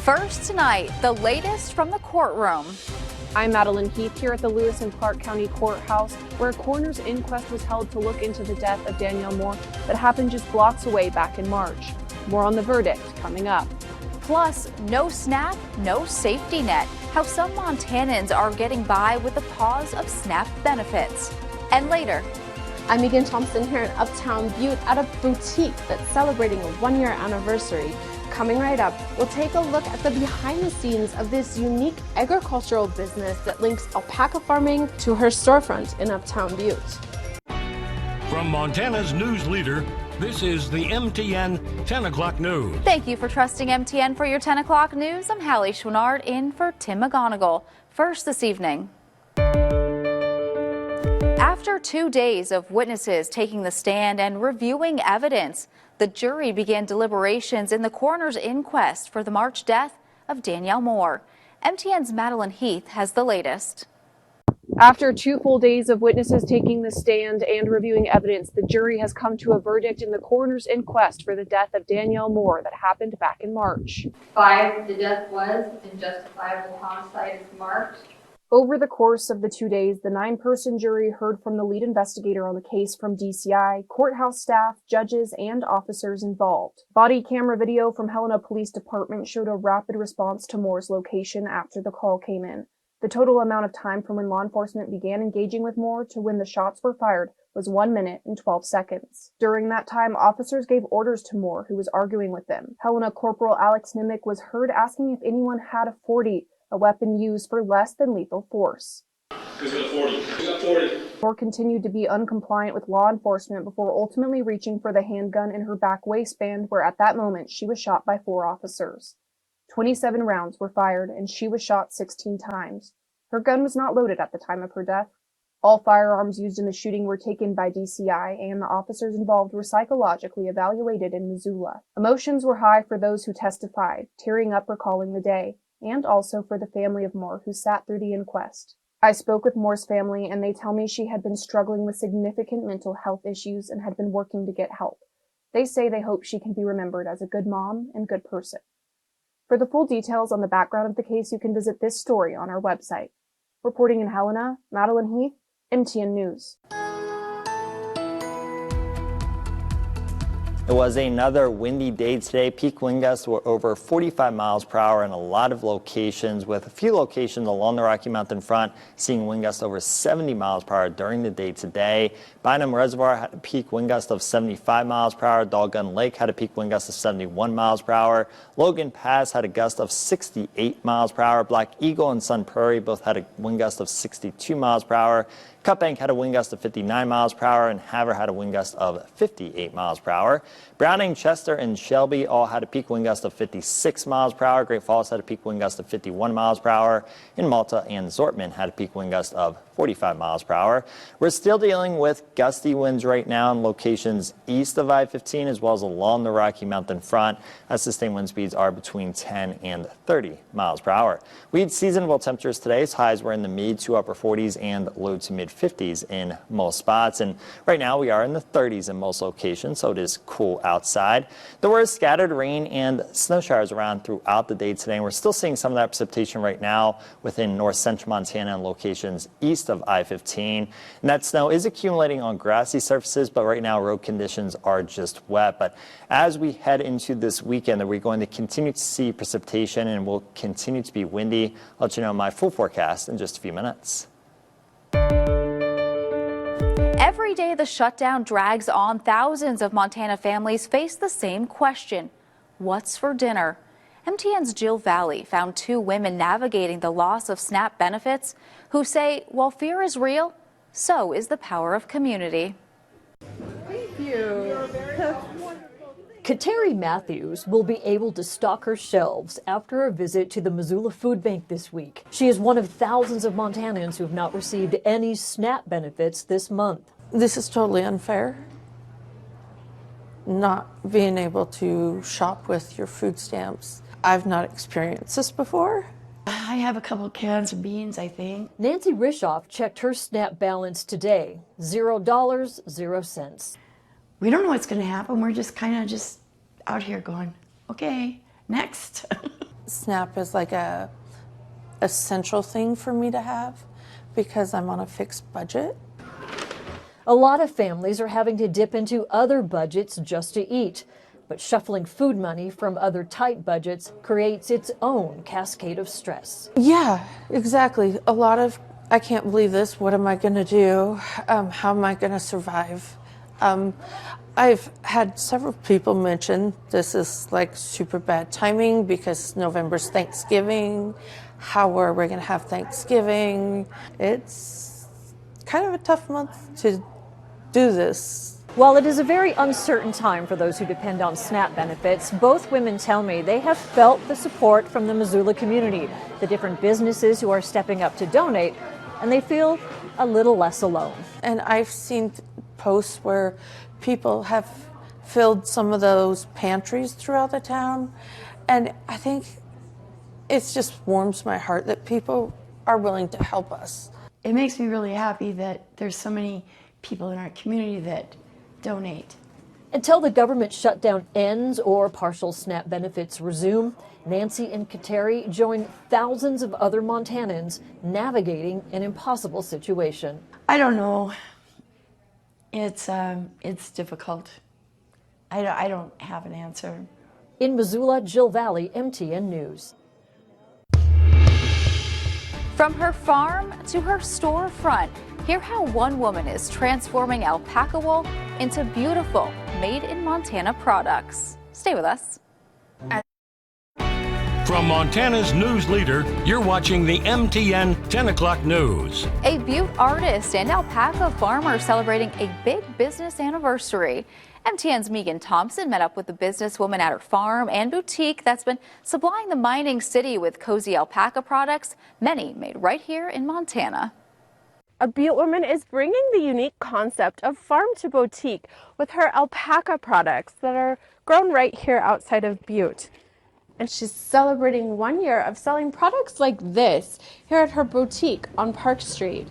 First tonight, the latest from the courtroom. I'm Madeline Heath here at the Lewis and Clark County Courthouse, where a coroner's inquest was held to look into the death of Danielle Moore that happened just blocks away back in March. More on the verdict coming up. Plus, no SNAP, no safety net. How some Montanans are getting by with the pause of SNAP benefits. And later, I'm Megan Thompson here in Uptown Butte at a boutique that's celebrating a one-year anniversary. Coming right up, we'll take a look at the behind the scenes of this unique agricultural business that links alpaca farming to her storefront in Uptown Butte. From Montana's news leader, this is the MTN 10 o'clock news. Thank you for trusting MTN for your 10 o'clock news. I'm Hallie Schwannard in for Tim McGonigal. First this evening. After 2 days of witnesses taking the stand and reviewing evidence, the jury began deliberations in the coroner's inquest for the March death of Danielle Moore. MTN's Madeline Heath has the latest. After 2 full days of witnesses taking the stand and reviewing evidence, the jury has come to a verdict in the coroner's inquest for the death of Danielle Moore that happened back in March. 5, the death was unjustifiable homicide is marked. Over the course of the 2 days, the 9-person jury heard from the lead investigator on the case from DCI, courthouse staff, judges, and officers involved. Body camera video from Helena Police Department showed a rapid response to Moore's location after the call came in. The total amount of time from when law enforcement began engaging with Moore to when the shots were fired was 1 minute and 12 seconds. During that time, officers gave orders to Moore, who was arguing with them. Helena Corporal Alex Nimick was heard asking if anyone had a .40, a weapon used for less than lethal force. Who's got 40? Who's got 40? Moore continued to be uncompliant with law enforcement before ultimately reaching for the handgun in her back waistband, where at that moment she was shot by 4 officers. 27 rounds were fired and she was shot 16 times. Her gun was not loaded at the time of her death. All firearms used in the shooting were taken by DCI, and the officers involved were psychologically evaluated in Missoula. Emotions were high for those who testified, tearing up recalling the day, and also for the family of Moore who sat through the inquest. I spoke with Moore's family, and they tell me she had been struggling with significant mental health issues and had been working to get help. They say they hope she can be remembered as a good mom and good person. For the full details on the background of the case, you can visit this story on our website. Reporting in Helena, Madeline Heath, MTN News. It was another windy day today. Peak wind gusts were over 45 miles per hour in a lot of locations, with a few locations along the Rocky Mountain front seeing wind gusts over 70 miles per hour during the day today. Bynum Reservoir had a peak wind gust of 75 miles per hour. Doggone Lake had a peak wind gust of 71 miles per hour. Logan Pass had a gust of 68 miles per hour. Black Eagle and Sun Prairie both had a wind gust of 62 miles per hour. Cut Bank had a wind gust of 59 miles per hour, and Havre had a wind gust of 58 miles per hour. Browning, Chester, and Shelby all had a peak wind gust of 56 miles per hour. Great Falls had a peak wind gust of 51 miles per hour. In Malta and Zortman had a peak wind gust of 45 miles per hour. We're still dealing with gusty winds right now in locations east of I-15 as well as along the Rocky Mountain front, as sustained wind speeds are between 10 and 30 miles per hour. We had seasonable temperatures today. Highs were in the mid to upper 40s and low to mid 50s in most spots, and right now we are in the 30s in most locations, so it is cool outside. There were scattered rain and snow showers around throughout the day today, and we're still seeing some of that precipitation right now within north central Montana and locations east of I-15. And that snow is accumulating on grassy surfaces, but right now road conditions are just wet. But as we head into this weekend, we're going to continue to see precipitation and will continue to be windy. I'll let you know my full forecast in just a few minutes. Every day the shutdown drags on, thousands of Montana families face the same question: what's for dinner? MTN's Jill Valley found 2 women navigating the loss of SNAP benefits who say while fear is real, so is the power of community. Thank you. Kateri Matthews will be able to stock her shelves after a visit to the Missoula Food Bank this week. She is one of thousands of Montanans who have not received any SNAP benefits this month. This is totally unfair. Not being able to shop with your food stamps. I've not experienced this before. I have a couple cans of beans, I think. Nancy Rishoff checked her SNAP balance today. $0, 0 cents. We don't know what's going to happen. We're just kind of out here going, okay, next. SNAP is like a essential thing for me to have because I'm on a fixed budget. A lot of families are having to dip into other budgets just to eat. But shuffling food money from other tight budgets creates its own cascade of stress. Yeah, exactly. A lot of, I can't believe this, what am I going to do? How am I going to survive? I've had several people mention this is like super bad timing because November's Thanksgiving. How are we going to have Thanksgiving? It's kind of a tough month to do this. While it is a very uncertain time for those who depend on SNAP benefits, both women tell me they have felt the support from the Missoula community, the different businesses who are stepping up to donate, and they feel a little less alone. And I've seen posts where people have filled some of those pantries throughout the town, and I think it just warms my heart that people are willing to help us. It makes me really happy that there's so many people in our community that donate. Until the government shutdown ends or partial SNAP benefits resume, Nancy and Kateri join thousands of other Montanans navigating an impossible situation. I don't know. It's difficult. I don't have an answer. In Missoula, Jill Valley, MTN News. From her farm to her storefront, hear how one woman is transforming alpaca wool into beautiful, made-in-Montana products. Stay with us. From Montana's news leader, you're watching the MTN 10 o'clock news. A Butte artist and alpaca farmer celebrating a big business anniversary. MTN's Megan Thompson met up with the businesswoman at her farm and boutique that's been supplying the mining city with cozy alpaca products, many made right here in Montana. A Butte woman is bringing the unique concept of farm to boutique with her alpaca products that are grown right here outside of Butte. And she's celebrating 1 year of selling products like this here at her boutique on Park Street.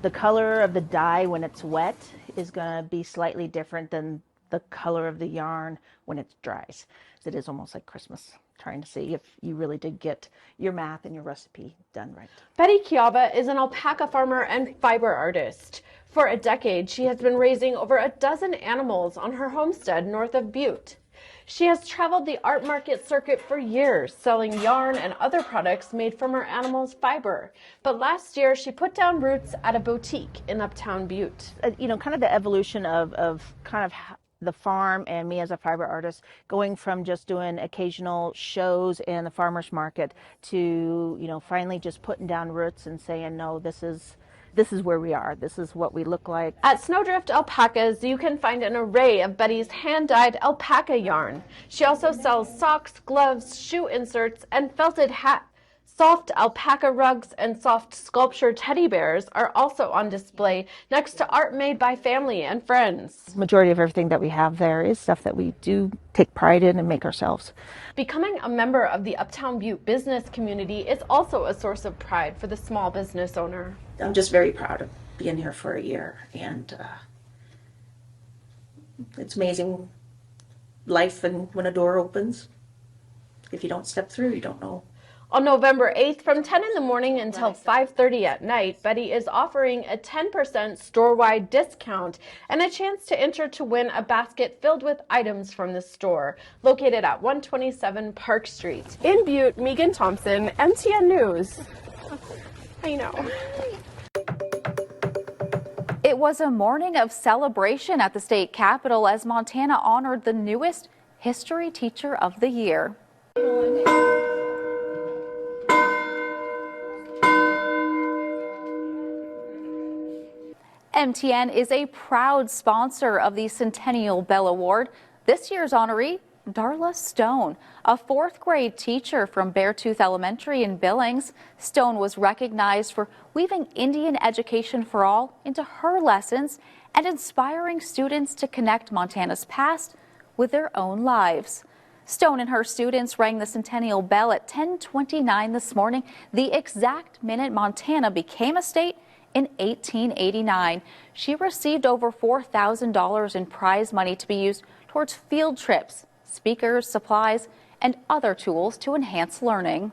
The color of the dye when it's wet is going to be slightly different than the color of the yarn when it dries. It is almost like Christmas, trying to see if you really did get your math and your recipe done right. Betty Kiaba is an alpaca farmer and fiber artist. For a decade, she has been raising over a dozen animals on her homestead north of Butte. She has traveled the art market circuit for years, selling yarn and other products made from her animals' fiber. But last year, she put down roots at a boutique in Uptown Butte. You know, kind of the evolution of kind of the farm and me as a fiber artist, going from just doing occasional shows in the farmer's market to, you know, finally just putting down roots and saying, no, this is where we are. This is what we look like. At Snowdrift Alpacas, you can find an array of Betty's hand-dyed alpaca yarn. She also sells socks, gloves, shoe inserts, and felted hats. Soft alpaca rugs and soft sculpture teddy bears are also on display next to art made by family and friends. Majority of everything that we have there is stuff that we do take pride in and make ourselves. Becoming a member of the Uptown Butte business community is also a source of pride for the small business owner. I'm just very proud of being here for a year, and it's amazing life, and when a door opens, if you don't step through, you don't know. On November 8th, from 10 in the morning until 5:30 at night, Betty is offering a 10% store-wide discount and a chance to enter to win a basket filled with items from the store, located at 127 Park Street. In Butte, Megan Thompson, MTN News. I know. It was a morning of celebration at the state capitol as Montana honored the newest History Teacher of the Year. MTN is a proud sponsor of the Centennial Bell Award. This year's honoree, Darla Stone, a fourth grade teacher from Beartooth Elementary in Billings. Stone was recognized for weaving Indian education for all into her lessons and inspiring students to connect Montana's past with their own lives. Stone and her students rang the Centennial Bell at 10:29 this morning, the exact minute Montana became a state in 1889. She received over $4,000 in prize money to be used towards field trips, speakers, supplies, and other tools to enhance learning.